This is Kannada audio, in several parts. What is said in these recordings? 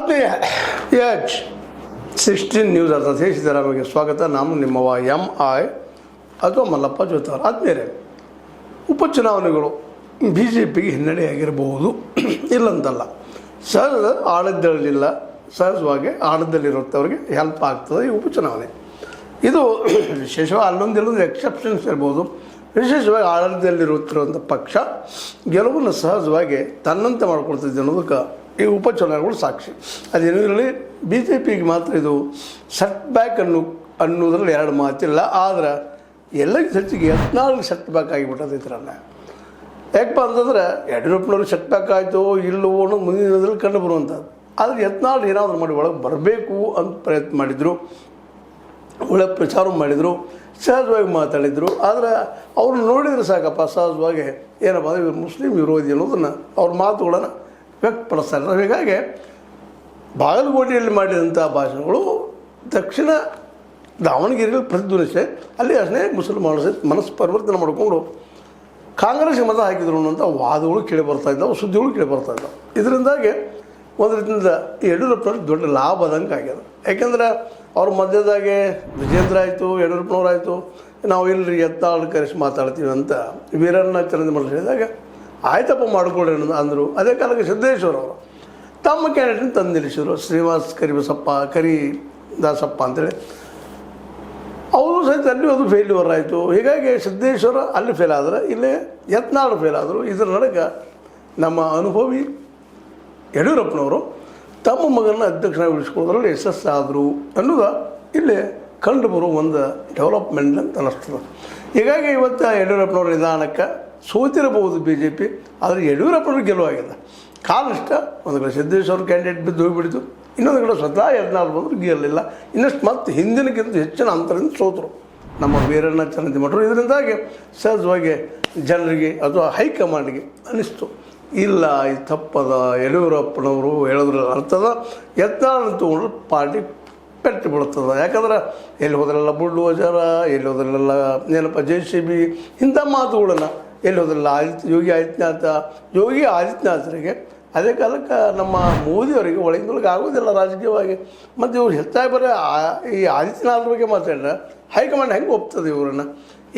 ಆತ್ಮೀಯ H16 ನ್ಯೂಸ್ ಅರ್ಥಾತ್ ಸಿದ್ದರಾಮಯ್ಯಗೆ ಸ್ವಾಗತ. ನಾನು ನಿಮ್ಮವ MI ಅಥವಾ ಮಲ್ಲಪ್ಪ ಜೋತಾರ್. ಆತ್ಮೀಯರೇ, ಉಪಚುನಾವಣೆಗಳು ಬಿ ಜೆ ಪಿಗೆ ಹಿನ್ನಡೆಯಾಗಿರಬಹುದು, ಇಲ್ಲಂತಲ್ಲ. ಸಹಜ ಆಡಳಿತದಲ್ಲಿಲ್ಲ, ಸಹಜವಾಗಿ ಆಡಳಿತದಲ್ಲಿರುತ್ತವ್ರಿಗೆ ಹೆಲ್ಪ್ ಆಗ್ತದೆ ಈ ಉಪಚುನಾವಣೆ. ಇದು ವಿಶೇಷವಾಗಿ ಅಲ್ಲೊಂದು ಎಕ್ಸೆಪ್ಷನ್ಸ್ ಇರ್ಬೋದು. ವಿಶೇಷವಾಗಿ ಆಡಳಿತದಲ್ಲಿರುತ್ತಿರುವಂಥ ಪಕ್ಷ ಗೆಲುವನ್ನು ಸಹಜವಾಗಿ ತನ್ನಂತೆ ಮಾಡ್ಕೊಳ್ತಿದ್ದೆ ಅನ್ನೋದಕ್ಕೆ ಈ ಉಪಚುನಾವಣೆಗಳು ಸಾಕ್ಷಿ. ಅದೇನು ಇರಲಿ, ಬಿ ಜೆ ಪಿಗೆ ಮಾತ್ರ ಇದು ಸೆಟ್ ಬ್ಯಾಕ್ ಅನ್ನೋದ್ರಲ್ಲಿ ಎರಡು ಮಾತಿಲ್ಲ. ಆದರೆ ಎಲ್ಲಕ್ಕೆ ಹೆಚ್ಚಿಗೆ ಯತ್ನಾಳಿಗೆ ಸೆಟ್ ಬ್ಯಾಕ್ ಆಗಿಬಿಟ್ಟದಿದ್ರಲ್ಲ. ಯಾಕಪ್ಪ ಅಂತಂದ್ರೆ ಯಡಿಯೂರಪ್ಪನವ್ರಿಗೆ ಸೆಟ್ ಬ್ಯಾಕ್ ಆಯಿತು ಇಲ್ಲವೋ ಅನ್ನೋದು ಮುಂದಿನ ದಿನದಲ್ಲಿ ಕಂಡು ಬರುವಂಥದ್ದು. ಆದರೆ ಯತ್ನಾಳ್ ಏನಾದರೂ ಮಾಡಿ ಒಳಗೆ ಬರಬೇಕು ಅಂತ ಪ್ರಯತ್ನ ಮಾಡಿದರು, ಒಳ್ಳೆ ಪ್ರಚಾರ ಮಾಡಿದರು, ಸಹಜವಾಗಿ ಮಾತಾಡಿದರು. ಆದರೆ ಅವ್ರನ್ನ ನೋಡಿದರೆ ಸಾಕಪ್ಪ, ಸಹಜವಾಗಿ ಏನಪ್ಪ ಅಂದರೆ ಇವರು ಮುಸ್ಲಿಂ ವಿರೋಧಿ ಅನ್ನೋದನ್ನು ಅವ್ರ ಮಾತುಗಳನ್ನು ವ್ಯಕ್ತಪಡಿಸ್ತಾರೆ. ಹೀಗಾಗಿ ಬಾಗಲಕೋಟೆಯಲ್ಲಿ ಮಾಡಿದಂಥ ಭಾಷಣಗಳು ದಕ್ಷಿಣ ದಾವಣಗೆರೆಯಲ್ಲಿ ಪ್ರತಿಧ್ವನಿಸಿ ಅಲ್ಲಿ ಅಷ್ಟೇ ಮುಸಲ್ಮಾನರ ಸಹಿತ ಮನಸ್ಸು ಪರಿವರ್ತನೆ ಮಾಡಿಕೊಂಡು ಕಾಂಗ್ರೆಸ್ಗೆ ಮತ ಹಾಕಿದ್ರು ಅನ್ನೋಂಥ ವಾದಗಳು ಕೇಳಿ ಬರ್ತಾಯಿದ್ದಾವೆ, ಸುದ್ದಿಗಳು ಕೇಳಿ ಬರ್ತಾಯಿದ್ದಾವೆ. ಇದರಿಂದಾಗಿ ಒಂದು ರೀತಿಯಿಂದ ಯಡಿಯೂರಪ್ಪನವ್ರಿಗೆ ದೊಡ್ಡ ಲಾಭ ಆದಂಗೆ ಆಗ್ಯದ. ಯಾಕೆಂದ್ರೆ ಅವ್ರ ಮಧ್ಯದಾಗೆ ವಿಜೇಂದ್ರ ಆಯಿತು, ಯಡಿಯೂರಪ್ಪನವ್ರಾಯಿತು, ನಾವು ಇಲ್ಲಿ ಯತ್ನಾಳ್ ಕರೆಸಿ ಮಾತಾಡ್ತೀವಿ ಅಂತ ವೀರಣ್ಣ ಚರಂದ್ರ ಹೇಳಿದಾಗ ಆಯ್ತಪ್ಪ ಮಾಡ್ಕೊಳ್ಳಿ ಅನ್ನೋದು ಅಂದರು. ಅದೇ ಕಾಲಕ್ಕೆ ಸಿದ್ದೇಶ್ವರ ಅವರು ತಮ್ಮ ಕ್ಯಾಂಡಿಡೇಟ್ನ ತಂದು ನಿಲ್ಲಿಸಿದ್ರು, ಶ್ರೀನಿವಾಸ್ ಕರಿದಾಸಪ್ಪ ಅಂತೇಳಿ. ಅವರು ಸಹಿತ ಅಲ್ಲಿ ಅದು ಫೇಲ್ಯೂರ್ ಆಯಿತು. ಹೀಗಾಗಿ ಸಿದ್ದೇಶ್ವರ ಅಲ್ಲಿ ಫೇಲ್ ಆದರೆ, ಇಲ್ಲಿ ಯತ್ನಾಳ್ ಫೇಲ್ ಆದರು. ಇದರ ನಡುಕ ನಮ್ಮ ಅನುಭವಿ ಯಡಿಯೂರಪ್ಪನವರು ತಮ್ಮ ಮಗನ ಅಧ್ಯಕ್ಷನಾಗಿ ಉಳಿಸ್ಕೊಳ್ಳೋದ್ರಲ್ಲಿ ಯಶಸ್ಸಾದರು ಅನ್ನೋದು ಇಲ್ಲಿ ಕಂಡು ಬರುವ ಒಂದು ಡೆವಲಪ್ಮೆಂಟ್ ಅಂತ ಅನ್ನಿಸ್ತದೆ. ಹೀಗಾಗಿ ಇವತ್ತು ಯಡಿಯೂರಪ್ಪನವ್ರ ನಿಧಾನಕ್ಕೆ ಸೋತಿರಬಹುದು ಬಿ ಜೆ ಪಿ, ಆದರೆ ಯಡಿಯೂರಪ್ಪನವ್ರಿಗೆ ಗೆಲುವಾಗಿದೆ. ಕಾಲಷ್ಟ ಒಂದು ಕಡೆ ಸಿದ್ದೇಶ್ವರ ಕ್ಯಾಂಡಿಡೇಟ್ ಬಿದ್ದು ಹೋಗಿಬಿಡ್ತು, ಇನ್ನೊಂದು ಕಡೆ ಸ್ವತಃ ಯತ್ನಾಳ್ ಬಂದರೂ ಗೆಲ್ಲಲಿಲ್ಲ. ಇನ್ನಷ್ಟು ಮತ್ತೆ ಹಿಂದಿನಕ್ಕಿಂತ ಹೆಚ್ಚಿನ ಅಂತರದಿಂದ ಸೋತರು ನಮ್ಮ ವೀರಣ್ಣ ಚರಂತಿಮಠರು. ಇದರಿಂದಾಗಿ ಸಹಜವಾಗಿ ಜನರಿಗೆ ಅಥವಾ ಹೈಕಮಾಂಡ್ಗೆ ಅನ್ನಿಸ್ತು, ಇಲ್ಲ ಇದು ತಪ್ಪದ, ಯಡಿಯೂರಪ್ಪನವರು ಹೇಳೋದ್ರಲ್ಲಿ ಅರ್ಥದ, ಯತ್ನಾಳ್ ತೊಗೊಂಡ್ರೆ ಪಾರ್ಟಿ ಪೆಟ್ಟು ಬೀಳ್ತದೆ. ಯಾಕಂದ್ರೆ ಎಲ್ಲಿ ಹೋದ್ರೆಲ್ಲ ಬುಲ್ಡೋಜರ, ಎಲ್ಲಿ ಹೋದ್ರೆಲ್ಲ ಏನಪ್ಪ JCB, ಇಂಥ ಮಾತುಗಳನ್ನು ಎಲ್ಲಿ ಹೋದ್ರಲ್ಲ ಯೋಗಿ ಆದಿತ್ಯನಾಥರಿಗೆ ಅದೇ ಕಾಲಕ್ಕೆ ನಮ್ಮ ಮೋದಿಯವರಿಗೆ ಒಳಗಿನೊಳಗೆ ಆಗೋದಿಲ್ಲ ರಾಜಕೀಯವಾಗಿ. ಮತ್ತು ಇವ್ರು ಹೆಚ್ಚಾಗಿ ಬರೋ ಈ ಆದಿತ್ಯನಾಥ್ ಬಗ್ಗೆ ಮಾತಾಡಿದ್ರೆ ಹೈಕಮಾಂಡ್ ಹೆಂಗೆ ಒಪ್ತದೆ ಇವ್ರನ್ನ?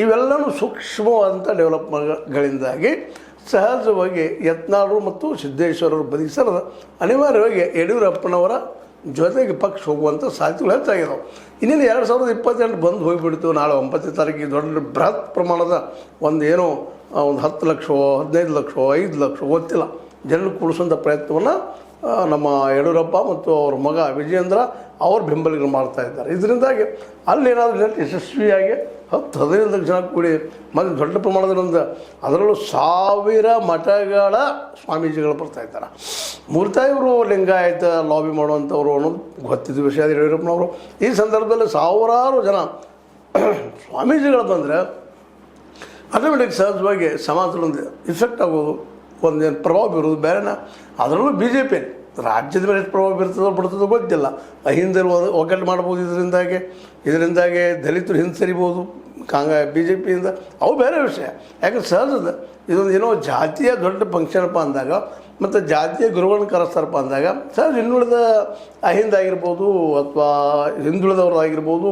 ಇವೆಲ್ಲವೂ ಸೂಕ್ಷ್ಮವಾದಂಥ ಡೆವಲಪ್ಮೆಂಟ್ಗಳಿಂದಾಗಿ ಸಹಜವಾಗಿ ಯತ್ನಾಳರು ಮತ್ತು ಸಿದ್ದೇಶ್ವರರು ಬದುಕಿಸಲು ಅನಿವಾರ್ಯವಾಗಿ ಯಡಿಯೂರಪ್ಪನವರ ಜೊತೆಗೆ ಪಕ್ಷ ಹೋಗುವಂಥ ಸಾಧ್ಯತೆಗಳು ಹೆಚ್ಚಾಗಿದ್ದಾವೆ. ಇನ್ನೇನು 2028 ಬಂದು ಹೋಗಿಬಿಡ್ತು. ನಾಳೆ 9ನೇ ತಾರೀಕಿಗೆ ದೊಡ್ಡ ಬೃಹತ್ ಪ್ರಮಾಣದ ಒಂದು 10 ಲಕ್ಷ 15 ಲಕ್ಷ 5 ಲಕ್ಷ ಗೊತ್ತಿಲ್ಲ ಜನರು ಕೂಡಿಸುವಂಥ ಪ್ರಯತ್ನವನ್ನು ನಮ್ಮ ಯಡಿಯೂರಪ್ಪ ಮತ್ತು ಅವ್ರ ಮಗ ವಿಜೇಂದ್ರ ಅವ್ರ ಬೆಂಬಲಿಗರು ಮಾಡ್ತಾ ಇದ್ದಾರೆ. ಇದರಿಂದಾಗಿ ಅಲ್ಲೇನಾದರೂ ಯಶಸ್ವಿಯಾಗಿ 10-15 ಲಕ್ಷ ಜನ ಕೂಡಿ ಮತ್ತು ದೊಡ್ಡ ಪ್ರಮಾಣದಲ್ಲಿ ಅದರಲ್ಲೂ 1000 ಮಠಗಳ ಸ್ವಾಮೀಜಿಗಳು ಬರ್ತಾ ಇದ್ದಾರೆ. ಮೂಲತಃ ಇವರು ಲಿಂಗಾಯತ ಲಾಬಿ ಮಾಡುವಂಥವ್ರು ಅನ್ನೋದು ಗೊತ್ತಿದ್ದ ವಿಷಯ. ಯಡಿಯೂರಪ್ಪನವರು ಈ ಸಂದರ್ಭದಲ್ಲಿ ಸಾವಿರಾರು ಜನ ಸ್ವಾಮೀಜಿಗಳು ಬಂದರೆ ಆಟೋಮೆಟಿಕ್ ಸಹಜವಾಗಿ ಸಮಾಜದಲ್ಲೊಂದು ಇಫೆಕ್ಟ್ ಆಗೋದು, ಒಂದೇನು ಪ್ರಭಾವ ಬೀರೋದು ಬೇರೆನ. ಅದರಲ್ಲೂ ಬಿ ಜೆ ಪಿ ರಾಜ್ಯದ ಮೇಲೆ ಎಷ್ಟು ಪ್ರಭಾವ ಬೀರ್ತದೋ ಬಿಡ್ತದೋ ಗೊತ್ತಿಲ್ಲ. ಹಿಂದೆ ಒಗ್ಗಟ್ಟು ಮಾಡ್ಬೋದು. ಇದರಿಂದಾಗಿ ದಲಿತರು ಹಿಂದೆ ಸರಿಬೋದು ಬಿ ಜೆ ಪಿಯಿಂದ, ಅವು ಬೇರೆ ವಿಷಯ. ಯಾಕಂದ್ರೆ ಸಹಜದ ಇದೊಂದು ಏನೋ ಜಾತಿಯ ದೊಡ್ಡ ಫಂಕ್ಷನಪ್ಪ ಅಂದಾಗ ಮತ್ತು ಜಾತಿಯ ಗುರುಗಳನ್ನ ಕರೆಸ್ತಾರಪ್ಪ ಅಂದಾಗ ಸಹಜ ಹಿಂದುಳಿದ ಅಹಿಂದಾಗಿರ್ಬೋದು ಅಥವಾ ಹಿಂದುಳಿದವ್ರದ್ದಾಗಿರ್ಬೋದು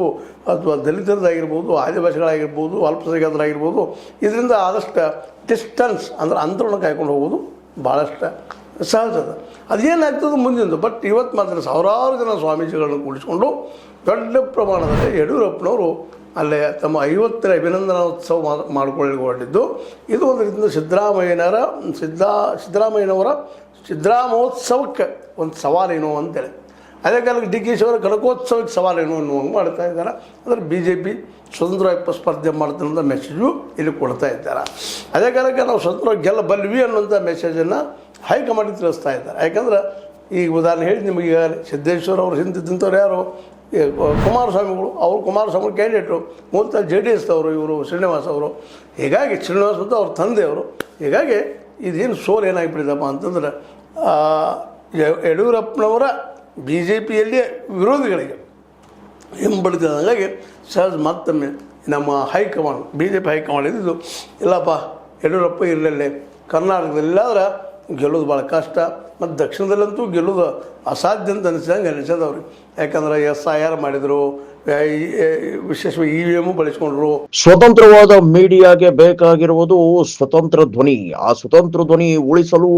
ಅಥವಾ ದಲಿತರದ್ದಾಗಿರ್ಬೋದು, ಆದಿವಾಸಿಗಳಾಗಿರ್ಬೋದು, ಅಲ್ಪಸಂಖ್ಯಾತರಾಗಿರ್ಬೋದು, ಇದರಿಂದ ಆದಷ್ಟು ಡಿಸ್ಟನ್ಸ್ ಅಂದರೆ ಅಂತರವನ್ನು ಕಾಯ್ಕೊಂಡು ಹೋಗೋದು ಭಾಳಷ್ಟು ಸಹಜದ. ಅದೇನಾಗ್ತದೆ ಮುಂದಿನದು. ಬಟ್ ಇವತ್ತು ಮಾತ್ರ ಸಾವಿರಾರು ಜನ ಸ್ವಾಮೀಜಿಗಳನ್ನು ಕೂಡಿಸ್ಕೊಂಡು ದೊಡ್ಡ ಪ್ರಮಾಣದಲ್ಲಿ ಯಡಿಯೂರಪ್ಪನವರು ಅಲ್ಲೇ ತಮ್ಮ 50ರ ಅಭಿನಂದನೋತ್ಸವ ಮಾಡಿಕೊಳ್ಳಿಕೊಂಡಿದ್ದು. ಇದು ಒಂದು ರೀತಿಯಿಂದ ಸಿದ್ದರಾಮೋತ್ಸವಕ್ಕೆ ಒಂದು ಸವಾಲೇನು ಅಂತೇಳಿ. ಅದೇ ಕಾಲಕ್ಕೆ DK ಶಿವರ ಕನಕೋತ್ಸವಕ್ಕೆ ಸವಾಲೇನು ಅನ್ನುವಂಗೆ ಮಾಡ್ತಾ ಇದ್ದಾರೆ. ಅಂದರೆ BJP ಸ್ವತಂತ್ರವಾಗಿ ಸ್ಪರ್ಧೆ ಮಾಡ್ತಾರೆ ಅನ್ನೋ ಮೆಸೇಜು ಇಲ್ಲಿ ಕೊಡ್ತಾ ಇದ್ದಾರೆ. ಅದೇ ಕಾಲಕ್ಕೆ ನಾವು ಸ್ವತಂತ್ರವಾಗಿ ಗೆಲ್ಲಬಲ್ವಿ ಅನ್ನೋಂಥ ಮೆಸೇಜನ್ನು ಹೈಕಮಾಂಡಿಗೆ ತಿಳಿಸ್ತಾ ಇದ್ದಾರೆ. ಯಾಕಂದ್ರೆ ಈಗ ಉದಾಹರಣೆ ಹೇಳಿ ನಿಮಗೆ, ಸಿದ್ದೇಶ್ವರ ಅವರು ಹಿಂದಿದ್ದಂಥವ್ರು ಯಾರು, ಕುಮಾರಸ್ವಾಮಿ ಕ್ಯಾಂಡಿಡೇಟು ಮೂಲತಃ JDS ಅವರು, ಇವರು ಶ್ರೀನಿವಾಸ್ ಅವರು. ಹೀಗಾಗಿ ಶ್ರೀನಿವಾಸ್ ಮತ್ತು ಅವ್ರ ತಂದೆಯವರು. ಹೀಗಾಗಿ ಇದೇನು ಸೋಲು ಏನಾಗಿಬಿಟ್ಟಿದಪ್ಪ ಅಂತಂದ್ರೆ ಯಡಿಯೂರಪ್ಪನವರ BJPಯಲ್ಲಿ ವಿರೋಧಿಗಳಿಗೆ ಹಿಂಬಡಿದಂಗಾಗಿ ಸಹಜ ಮತ್ತೊಮ್ಮೆ ನಮ್ಮ ಹೈಕಮಾಂಡ್ BJP ಹೈಕಮಾಂಡ್ ಇದ್ದಿದ್ದು, ಇಲ್ಲಪ್ಪ ಯಡಿಯೂರಪ್ಪ ಇರಲೇ ಕರ್ನಾಟಕದಲ್ಲಾದ್ರೆ ಗೆಲ್ಲೋದು ಭಾಳ ಕಷ್ಟ, ಮತ್ತು ದಕ್ಷಿಣದಲ್ಲಂತೂ ಗೆಲ್ಲೋದು ಅಸಾಧ್ಯ ಅಂತ ಅನಿಸದವ್ರಿಗೆ. ಯಾಕಂದ್ರೆ SIR ಮಾಡಿದರು, ವಿಶೇಷವಾಗಿ EVM ಬಳಸ್ಕೊಂಡ್ರು. ಸ್ವತಂತ್ರವಾದ ಮೀಡಿಯಾಗೆ ಬೇಕಾಗಿರುವುದು ಸ್ವತಂತ್ರ ಧ್ವನಿ. ಆ ಸ್ವತಂತ್ರ ಧ್ವನಿ ಉಳಿಸಲು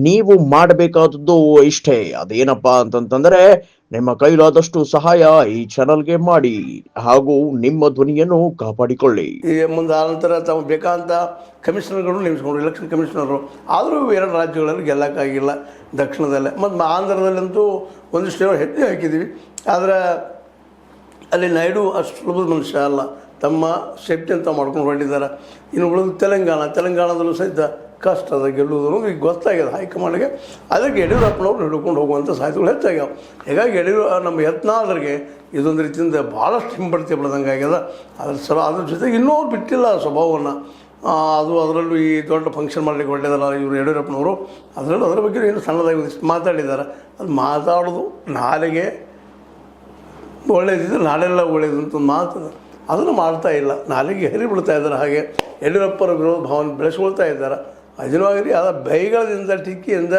ನೀವು ಮಾಡಬೇಕಾದದ್ದು ಇಷ್ಟೇ. ಅದೇನಪ್ಪಾ ಅಂತಂತಂದ್ರೆ ನಿಮ್ಮ ಕೈಲಾದಷ್ಟು ಸಹಾಯ ಈ ಚಾನಲ್ಗೆ ಮಾಡಿ ಹಾಗೂ ನಿಮ್ಮ ಧ್ವನಿಯನ್ನು ಕಾಪಾಡಿಕೊಳ್ಳಿ. ಈ ಮುಂದೆ ಆನಂತರ ತಾವು ಬೇಕಾದಂಥ ಕಮಿಷನರ್ಗಳು ನೇಮಿಸ್ಕೊಂಡ್ರು, ಎಲೆಕ್ಷನ್ ಕಮಿಷನರು. ಆದರೂ 2 ರಾಜ್ಯಗಳಲ್ಲಿ ಗೆಲ್ಲಕ್ಕಾಗಿಲ್ಲ ದಕ್ಷಿಣದಲ್ಲೇ. ಮತ್ತು ಆಂಧ್ರದಲ್ಲಂತೂ ಒಂದಿಷ್ಟು ಹೆಜ್ಜೆ ಹಾಕಿದ್ದೀವಿ. ಆದರೆ ಅಲ್ಲಿ ನಾಯ್ಡು ಅಷ್ಟು ಸುಲಭದ ಮನುಷ್ಯ ಅಲ್ಲ, ತಮ್ಮ ಸೇಫ್ಟಿ ಅಂತ ಮಾಡ್ಕೊಂಡು ಹೊರಟಿದ್ದಾರೆ. ಇನ್ನು ಉಳಿದು ತೆಲಂಗಾಣದಲ್ಲೂ ಸಹಿತ ಕಷ್ಟ ಅದ ಗೆಲ್ಲುವುದು ಅನ್ನೋದು ಈಗ ಗೊತ್ತಾಗಿದೆ ಹೈಕಮಾಂಡ್ಗೆ. ಅದಕ್ಕೆ ಯಡಿಯೂರಪ್ಪನವ್ರು ಹಿಡ್ಕೊಂಡು ಹೋಗುವಂಥ ಸಾಧ್ಯತೆಗಳು ಹೆಚ್ಚಾಗ್ಯಾವ. ಹೀಗಾಗಿ ನಮ್ಮ ಯತ್ನಾಳರಿಗೆ ಇದೊಂದು ರೀತಿಯಿಂದ ಭಾಳಷ್ಟು ಹಿಂಬಡ್ತಿ ಬೆಳೆದಂಗೆ ಆಗ್ಯದ. ಅದ್ರ ಜೊತೆಗೆ ಇನ್ನೂ ಬಿಟ್ಟಿಲ್ಲ ಸ್ವಭಾವವನ್ನು. ಅದರಲ್ಲೂ ಈ ದೊಡ್ಡ ಫಂಕ್ಷನ್ ಮಾಡಲಿಕ್ಕೆ ಹೊರಟಿದಾರಲ್ಲ ಇವರು ಯಡಿಯೂರಪ್ಪನವರು, ಅದರ ಬಗ್ಗೆ ಏನು ಸಣ್ಣದಾಗಿ ಒಂದಿಷ್ಟು ಮಾತಾಡಿದ್ದಾರೆ. ಅದು ಮಾತಾಡೋದು ನಾಳೆಗೆ ಒಳ್ಳೇದಿದ್ರೆ ನಾಳೆಲ್ಲ ಒಳ್ಳೇದು ಅಂತ ಒಂದು ಮಾತದ, ಅದನ್ನು ಮಾಡ್ತಾ ಇಲ್ಲ. ನಾಳೆಗೆ ಹರಿ ಬಿಡ್ತಾ ಇದ್ದಾರೆ. ಹಾಗೆ ಯಡಿಯೂರಪ್ಪರ ವಿರೋಧ ಭಾವನೆ ಬೆಳೆಸ್ಕೊಳ್ತಾ ಇದ್ದಾರೆ. ಅಜನವಾಗಲಿ ಅದ ಬೈಗಳದಿಂದ ಟೀಕೆಯಿಂದ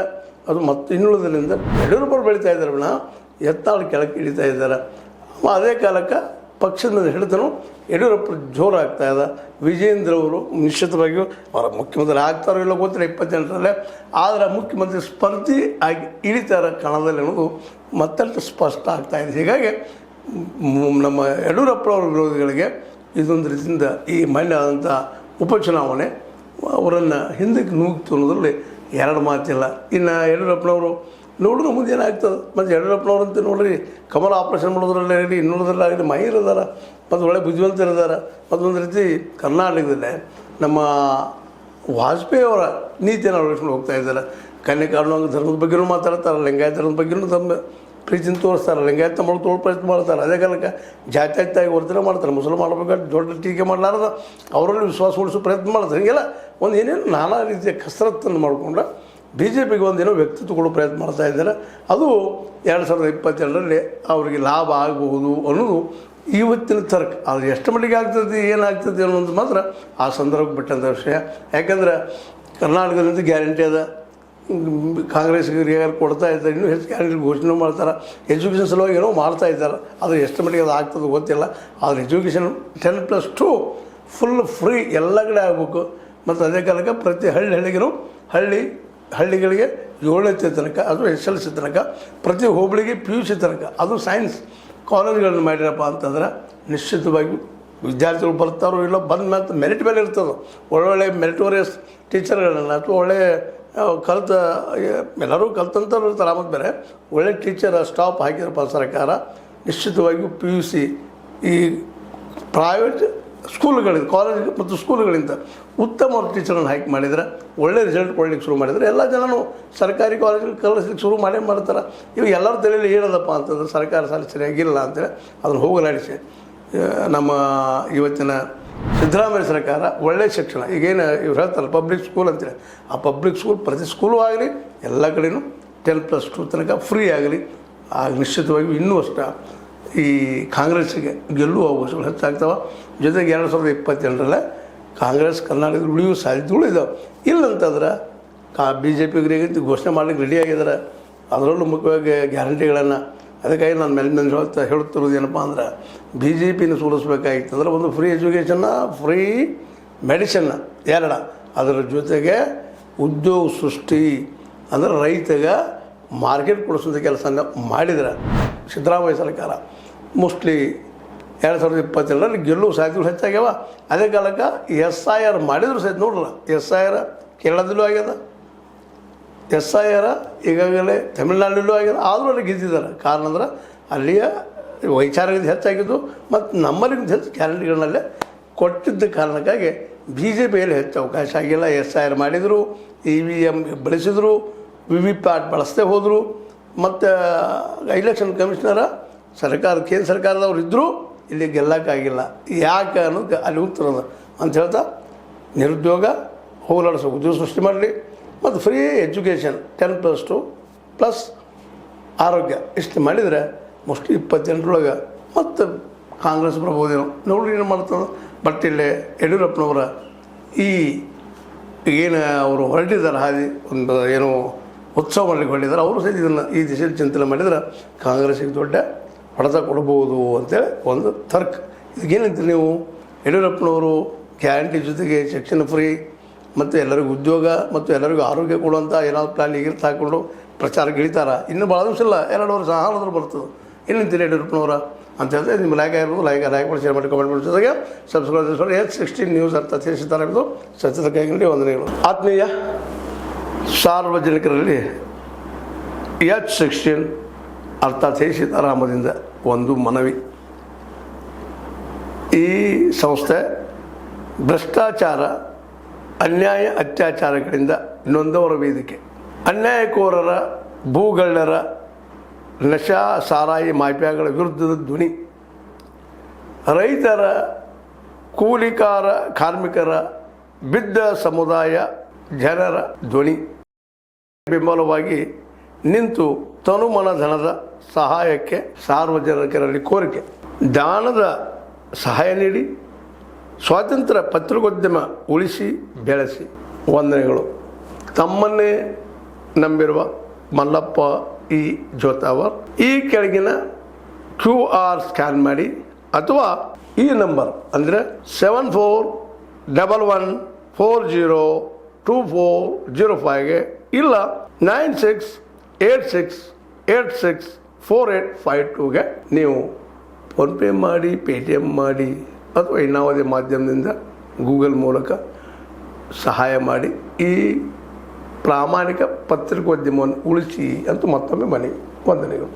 ಅದು ಮತ್ತು ಇನ್ನುಳಿದ್ರಿಂದ ಯಡಿಯೂರಪ್ಪರು ಬೆಳೀತಾ ಇದ್ದಾರೆ ವಿನ ಯತ್ನಾಳ್ ಕೆಳಕ್ಕೆ ಇಳಿತಾ ಇದ್ದಾರೆ. ಅದೇ ಕಾಲಕ್ಕೆ ಪಕ್ಷದ ಹಿಡಿತನು ಯಡಿಯೂರಪ್ಪ ಜೋರಾಗ್ತಾ ಇದೆ. ವಿಜೇಂದ್ರ ಅವರು ನಿಶ್ಚಿತವಾಗಿಯೂ ಅವರ ಮುಖ್ಯಮಂತ್ರಿ ಆಗ್ತಾರೋ ಇಲ್ಲ ಗೊತ್ತಿಲ್ಲ 28ರಲ್ಲೇ. ಆದರೆ ಮುಖ್ಯಮಂತ್ರಿ ಸ್ಪರ್ಧಿ ಆಗಿ ಇಳಿತಾರೆ ಕಣದಲ್ಲಿ ಅನ್ನೋದು ಮತ್ತಷ್ಟು ಸ್ಪಷ್ಟ ಆಗ್ತಾಯಿದೆ. ಹೀಗಾಗಿ ನಮ್ಮ ಯಡಿಯೂರಪ್ಪನವ್ರ ವಿರೋಧಿಗಳಿಗೆ ಇದೊಂದು ರೀತಿಯಿಂದ ಈ ಮೊನ್ನೆ ಆದಂಥ ಉಪಚುನಾವಣೆ ಅವರನ್ನು ಹಿಂದಕ್ಕೆ ನೂಗ್ತು ಅನ್ನೋದ್ರಲ್ಲಿ 2 ಮಾತಿಲ್ಲ. ಇನ್ನು ಯಡಿಯೂರಪ್ಪನವರು ನೋಡಿದ್ರೆ ಮುಂದೆ ಏನಾಗ್ತದೆ. ಮತ್ತು ಯಡಿಯೂರಪ್ಪನವ್ರಂತ ನೋಡ್ರಿ ಕಮಲ ಆಪ್ರೇಷನ್ ಮಾಡೋದ್ರಲ್ಲಾಗಲಿ ಇನ್ನುಳಿದ್ರಲ್ಲಾಗಲಿ ಮಹಿರಿದಾರ, ಮತ್ತು ಒಳ್ಳೆ ಬುದ್ಧಿವಂತರಿದ್ದಾರೆ. ಮತ್ತೊಂದು ರೀತಿ ಕರ್ನಾಟಕದಲ್ಲೇ ನಮ್ಮ ವಾಜಪೇಯಿ ಅವರ ನೀತಿಯನ್ನು ಅಳವಡಿಸ್ಕೊಂಡು ಹೋಗ್ತಾ ಇದ್ದಾರೆ. ಕನ್ಯಕಾರಣ ಧರ್ಮದ ಬಗ್ಗೆಯೂ ಮಾತಾಡ್ತಾರೆ, ಲಿಂಗಾಯತ ಧರ್ಮದ ಬಗ್ಗೆಯೂ ತಮ್ಮ ಪ್ರೀತಿನ ತೋರಿಸ್ತಾರೆ, ಲಿಂಗಾಯತ ಮಾಡೋದು ತೋಳು ಪ್ರಯತ್ನ ಮಾಡ್ತಾರೆ. ಅದೇ ಕಾಲಕ್ಕೆ ಜಾತ್ಯಾಗಿ ವರ್ತನೆ ಮಾಡ್ತಾರೆ. ಮುಸಲ್ಮಾನ ಮಾಡಬೇಕಾದ್ರೆ ದೊಡ್ಡ ಟೀಕೆ ಮಾಡಲಾರ್ದ ಅವರಲ್ಲಿ ವಿಶ್ವಾಸ ಉಳಿಸೋ ಪ್ರಯತ್ನ ಮಾಡ್ತಾರೆ. ಹೀಗೆಲ್ಲ ಒಂದು ಏನೇನು ನಾನಾ ರೀತಿಯ ಕಸರತ್ತನ್ನು ಮಾಡಿಕೊಂಡ್ರೆ BJPಗೆ ಒಂದೇನೋ ವ್ಯಕ್ತಿತ್ವಗಳು ಪ್ರಯತ್ನ ಮಾಡ್ತಾ ಇದ್ದಾರೆ. ಅದು 2022ರಲ್ಲಿ ಅವರಿಗೆ ಲಾಭ ಆಗಬಹುದು ಅನ್ನೋದು ಇವತ್ತಿನ ತರ್ಕ. ಆದರೆ ಎಷ್ಟು ಮಟ್ಟಿಗೆ ಆಗ್ತದೆ ಏನಾಗ್ತದೆ ಅನ್ನೋದು ಮಾತ್ರ ಆ ಸಂದರ್ಭ ಬಿಟ್ಟಂಥ ವಿಷಯ. ಯಾಕಂದ್ರೆ ಕರ್ನಾಟಕದಿಂದ ಗ್ಯಾರಂಟಿ ಅದ, ಕಾಂಗ್ರೆಸ್ಗೆ ಕೊಡ್ತಾ ಇದ್ದಾರೆ, ಇನ್ನೂ ಹೆಚ್ಚು ಗ್ಯಾರಂಟಿ ಘೋಷಣೆ ಮಾಡ್ತಾರೆ. ಎಜುಕೇಷನ್ ಸಲುವಾಗಿ ಏನೋ ಮಾಡ್ತಾ ಇದ್ದಾರೆ. ಆದರೆ ಎಷ್ಟು ಮಟ್ಟಿಗೆ ಅದು ಆಗ್ತದೆ ಗೊತ್ತಿಲ್ಲ. ಆದರೆ ಎಜುಕೇಷನ್ 10+2 ಫುಲ್ ಫ್ರೀ ಎಲ್ಲ ಕಡೆ ಆಗಬೇಕು. ಮತ್ತು ಅದೇ ಕಾಲಕ್ಕೆ ಪ್ರತಿ ಹಳ್ಳಿಗಳಿಗೂ ಹಳ್ಳಿಗಳಿಗೆ 7ನೇ ತನಕ, ಅದು SLC ತನಕ, ಪ್ರತಿ ಹೋಬಳಿಗೆ PUC ತನಕ, ಅದು ಸೈನ್ಸ್ ಕಾಲೇಜ್ಗಳನ್ನು ಮಾಡಿರಪ್ಪ ಅಂತಂದ್ರೆ ನಿಶ್ಚಿತವಾಗಿ ವಿದ್ಯಾರ್ಥಿಗಳು ಬರ್ತಾರೋ ಇಲ್ಲ, ಬಂದ ಮೇಲೆ ಮೆರಿಟ್ ಮೇಲೆ ಇರ್ತದೆ. ಒಳ್ಳೊಳ್ಳೆ ಮೆರಿಟೋರಿಯಸ್ ಟೀಚರ್ಗಳನ್ನು ಅಥವಾ ಒಳ್ಳೆ ಎಲ್ಲರೂ ಕಲ್ತಂಥವ್ರು ಇರ್ತಾರೆ. ಆಮೇಲೆ ಬೇರೆ ಒಳ್ಳೆ ಟೀಚರ್ ಸ್ಟಾಪ್ ಹಾಕಿರಪ್ಪ ಸರ್ಕಾರ, ನಿಶ್ಚಿತವಾಗಿಯೂ PUC ಈ ಪ್ರೈವೇಟ್ ಸ್ಕೂಲ್ಗಳಿಂದ, ಕಾಲೇಜ್ ಮತ್ತು ಸ್ಕೂಲ್ಗಳಿಂದ ಉತ್ತಮ ಟೀಚರನ್ನು ಹಾಕಿ ಮಾಡಿದರೆ ಒಳ್ಳೆ ರಿಸಲ್ಟ್ ಕೊಡ್ಲಿಕ್ಕೆ ಶುರು ಮಾಡಿದರೆ ಎಲ್ಲ ಜನನು ಸರ್ಕಾರಿ ಕಾಲೇಜ್ಗಳಿಗೆ ಕಲಿಸ್ಲಿಕ್ಕೆ ಶುರು ಮಾಡ್ತಾರೆ. ಇವಾಗ ಎಲ್ಲರ ತಲೆಯಲ್ಲಿ ಏನದಪ್ಪ ಅಂತಂದ್ರೆ ಸರ್ಕಾರ ಸಾಲಿ ಸರಿಯಾಗಿಲ್ಲ ಅಂತೇಳಿ ಅದನ್ನು ಹೋಗಲಾಡಿಸಿ ನಮ್ಮ ಇವತ್ತಿನ ಸಿದ್ದರಾಮಯ್ಯ ಸರ್ಕಾರ ಒಳ್ಳೆಯ ಶಿಕ್ಷಣ, ಈಗೇನು ಇವ್ರು ಹೇಳ್ತಾರೆ ಪಬ್ಲಿಕ್ ಸ್ಕೂಲ್ ಅಂತೇಳಿ, ಆ ಪಬ್ಲಿಕ್ ಸ್ಕೂಲ್ ಪ್ರತಿ ಸ್ಕೂಲು ಆಗಲಿ ಎಲ್ಲ ಕಡೆಯೂ 10+2 ತನಕ ಫ್ರೀ ಆಗಲಿ. ಆಗ ನಿಶ್ಚಿತವಾಗಿ ಇನ್ನೂ ಅಷ್ಟ ಈ ಕಾಂಗ್ರೆಸ್ಸಿಗೆ ಗೆಲ್ಲುವ ಅವಕಾಶಗಳು ಹೆಚ್ಚಾಗ್ತವೆ. ಜೊತೆಗೆ 2028ರಲ್ಲೇ ಕಾಂಗ್ರೆಸ್ ಕರ್ನಾಟಕದಲ್ಲಿ ಉಳಿಯುವ ಸಾಧ್ಯತೆಗಳು ಇದ್ದಾವೆ. ಇಲ್ಲಂತಂದ್ರೆ BJPಗೆ ಘೋಷಣೆ ಮಾಡಲಿಕ್ಕೆ ರೆಡಿಯಾಗಿದ್ದಾರೆ. ಅದರಲ್ಲೂ ಮುಖ್ಯವಾಗಿ ಗ್ಯಾರಂಟಿಗಳನ್ನು. ಅದಕ್ಕಾಗಿ ನಾನು ಮೇಲೆ ಹೇಳುತ್ತಿರೋದು ಏನಪ್ಪ ಅಂದ್ರೆ BJPನ ಸೋಲಿಸ್ಬೇಕಾಗಿತ್ತಂದ್ರೆ ಒಂದು ಫ್ರೀ ಎಜುಕೇಷನ್ನ, ಫ್ರೀ ಮೆಡಿಸಿನ್ನ 2, ಅದರ ಜೊತೆಗೆ ಉದ್ಯೋಗ ಸೃಷ್ಟಿ ಅಂದರೆ ರೈತಗೆ ಮಾರ್ಕೆಟ್ ಕೊಡಿಸೋಂಥ ಕೆಲಸನ ಮಾಡಿದರೆ ಸಿದ್ದರಾಮಯ್ಯ ಸರ್ಕಾರ ಮೋಸ್ಟ್ಲಿ 2022ರಲ್ಲಿ ಗೆಲ್ಲುವ ಸಾಧ್ಯತೆಗಳು ಹೆಚ್ಚಾಗ್ಯಾವ. ಅದೇ ಕಾಲಕ್ಕೆ SIR ಮಾಡಿದ್ರು ಸಹಿತ ನೋಡ್ರಲ್ಲ, SIR ಕೇರಳದಲ್ಲೂ ಆಗ್ಯದ, SIR ಈಗಾಗಲೇ ತಮಿಳ್ನಾಡಲ್ಲೂ ಆಗ್ಯದ. ಆದರೂ ಅಲ್ಲಿ ಗೆದ್ದಿದ್ದಾರೆ. ಕಾರಣ ಅಂದ್ರೆ ಅಲ್ಲಿಯ ವೈಚಾರಿಕ ಹೆಚ್ಚಾಗಿದ್ದು ಮತ್ತು ನಮ್ಮಲ್ಲಿಗಿಂತ ಹೆಚ್ಚು ಗ್ಯಾರಂಟಿಗಳನ್ನಲ್ಲೇ ಕೊಟ್ಟಿದ್ದ ಕಾರಣಕ್ಕಾಗಿ BJPಯಲ್ಲಿ ಹೆಚ್ಚು ಅವಕಾಶ ಆಗಿಲ್ಲ. SIR ಮಾಡಿದರು, EVM ಬಳಸಿದರು, VVPAT ಬಳಸದೆ ಹೋದರು. ಮತ್ತು ಎಲೆಕ್ಷನ್ ಕಮಿಷನರ ಕೇಂದ್ರ ಸರ್ಕಾರದವ್ರು ಇದ್ದರೂ ಇಲ್ಲಿ ಗೆಲ್ಲಕ್ಕಾಗಿಲ್ಲ. ಯಾಕೆ ಅನ್ನೋದು ಅಲ್ಲಿ ಉತ್ತರದ ಅಂತ ಹೇಳ್ತಾ ನಿರುದ್ಯೋಗ ಹೋಗಲಾಡಿಸೋ ಉದ್ಯೋಗ ಸೃಷ್ಟಿ ಮಾಡಲಿ ಮತ್ತು ಫ್ರೀ ಎಜುಕೇಷನ್ 10+2 ಪ್ಲಸ್ ಆರೋಗ್ಯ ಇಷ್ಟು ಮಾಡಿದರೆ ಮೋಸ್ಟ್ಲಿ 28ರೊಳಗೆ ಮತ್ತು ಕಾಂಗ್ರೆಸ್ ಬರ್ಬೋದೇನೋ ನೋಡಿ ಏನು ಮಾಡ್ತದೆ. ಬಟ್ ಇಲ್ಲೇ ಯಡಿಯೂರಪ್ಪನವರ ಈ ಏನು ಅವರು ಹೊರಟಿದ್ದಾರೆ ಹಾದಿ ಒಂದು ಏನು ಉತ್ಸವ ಮಾಡಲಿಕ್ಕೆ ಹೊರಟಿದ್ದಾರೆ. ಅವರು ಸಹಿತ ಇದನ್ನು ಈ ದಿಶೆಯಲ್ಲಿ ಚಿಂತನೆ ಮಾಡಿದರೆ ಕಾಂಗ್ರೆಸ್ಸಿಗೆ ದೊಡ್ಡ ಹೊಡೆತ ಕೊಡ್ಬೋದು ಅಂತೇಳಿ ಒಂದು ತರ್ಕ. ಇದಕ್ಕೇನಂತೀರಿ ನೀವು? ಯಡಿಯೂರಪ್ಪನವರು ಗ್ಯಾರಂಟಿ ಜೊತೆಗೆ ಶಿಕ್ಷಣ ಫ್ರೀ ಮತ್ತು ಎಲ್ಲರಿಗೂ ಉದ್ಯೋಗ ಮತ್ತು ಎಲ್ಲರಿಗೂ ಆರೋಗ್ಯ ಕೊಡುವಂಥ ಏನಾದ್ರು ಪ್ಲಾನ್ ಈಗಿರ್ತ ಹಾಕ್ಕೊಂಡು ಪ್ರಚಾರಕ್ಕೆ ಇಳಿತಾರ. ಇನ್ನೂ ಭಾಳ ದಿವಸ ಇಲ್ಲ, 2 ವರ್ಷ ಹಾಲಾದ್ರೂ ಬರ್ತದೆ. ಏನಂತೀರಿ ಯಡಿಯೂರಪ್ಪನವರ ಅಂತ ಹೇಳಿದ್ರೆ ನಿಮ್ಮ ಲೈಕ್ ಆಗಿರ್ಬೋದು, ಲೈಕ್ ಮಾಡಿ, ಶೇರ್ ಮಾಡಿ, ಕಮೆಂಟ್ ಮಾಡಿ, ಜೊತೆಗೆ ಸಬ್ಸ್ಕ್ರೈಬ್ H16 ನ್ಯೂಸ್ ಅರ್ಥ ತಿಳಿಸಿದ್ದಾರೆ. ಸ್ವಚ್ಛತೆ ಕೈಗೊಂಡು ವಂದನೆಗಳು. ಆತ್ಮೀಯ ಸಾರ್ವಜನಿಕರಲ್ಲಿ H16 ಅರ್ಥಾತ್ ಸೀತಾರಾಮದಿಂದ ಒಂದು ಮನವಿ. ಈ ಸಂಸ್ಥೆ ಭ್ರಷ್ಟಾಚಾರ, ಅನ್ಯಾಯ, ಅತ್ಯಾಚಾರಗಳಿಂದ ನೊಂದವರ ವೇದಿಕೆ. ಅನ್ಯಾಯಕೋರರ, ಭೂಗಳ್ಳರ, ನಶಾ ಸಾರಾಯಿ ಮಾಫಿಯಾಗಳ ವಿರುದ್ಧದ ಧ್ವನಿ. ರೈತರ, ಕೂಲಿಕಾರ, ಕಾರ್ಮಿಕರ, ಬಿದ್ದ ಸಮುದಾಯ ಜನರ ಧ್ವನಿ. ಬೆಂಬಲವಾಗಿ ನಿಂತು ತನುಮನ ಧನದ ಸಹಾಯಕ್ಕೆ ಸಾರ್ವಜನಿಕರಲ್ಲಿ ಕೋರಿಕೆ. ದಾನದ ಸಹಾಯ ನೀಡಿ ಸ್ವಾತಂತ್ರ್ಯ ಪತ್ರಿಕೋದ್ಯಮ ಉಳಿಸಿ ಬೆಳೆಸಿ. ವಂದನೆಗಳು. ತಮ್ಮನ್ನೇ ನಂಬಿರುವ ಮಲ್ಲಪ್ಪ ಇ ಜೋತಾವರ್. ಈ ಕೆಳಗಿನ QR ಸ್ಕ್ಯಾನ್ ಮಾಡಿ ಅಥವಾ ಈ ನಂಬರ್ ಅಂದರೆ 7411402405ಗೆ ಇಲ್ಲ 9686864852ಗೆ ನೀವು ಫೋನ್ಪೇ ಮಾಡಿ, ಪೇಟಿಎಮ್ ಮಾಡಿ ಅಥವಾ ಇನ್ನಾವುದೇ ಮಾಧ್ಯಮದಿಂದ ಗೂಗಲ್ ಮೂಲಕ ಸಹಾಯ ಮಾಡಿ ಈ ಪ್ರಾಮಾಣಿಕ ಪತ್ರಿಕೋದ್ಯಮವನ್ನು ಉಳಿಸಿ ಅಂತ ಮತ್ತೊಮ್ಮೆ ಮನವಿ. ವಂದನೆಗಳು.